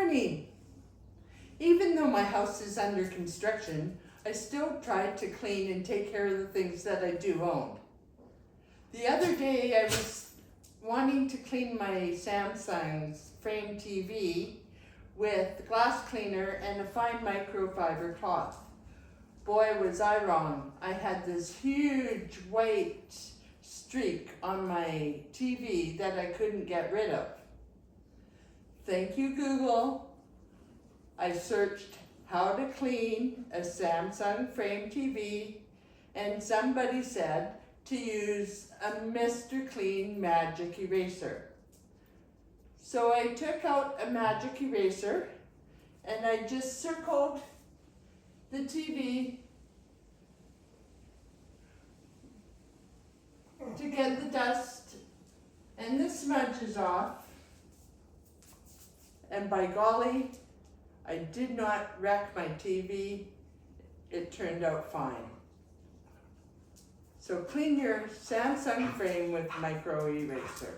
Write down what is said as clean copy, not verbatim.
morning. Even though my house is under construction, I still try to clean and take care of the things that I do own. The other day I was wanting to clean my Samsung's frame TV with glass cleaner and a fine microfiber cloth. Boy, was I wrong. I had this huge white streak on my TV that I couldn't get rid of. Thank you, Google. I searched how to clean a Samsung frame TV, and somebody said to use a Mr. Clean Magic Eraser. So I took out a magic eraser and I just circled the TV to get the dust and the smudges off. And by golly, I did not wreck my TV. It turned out fine. So clean your Samsung frame with micro eraser.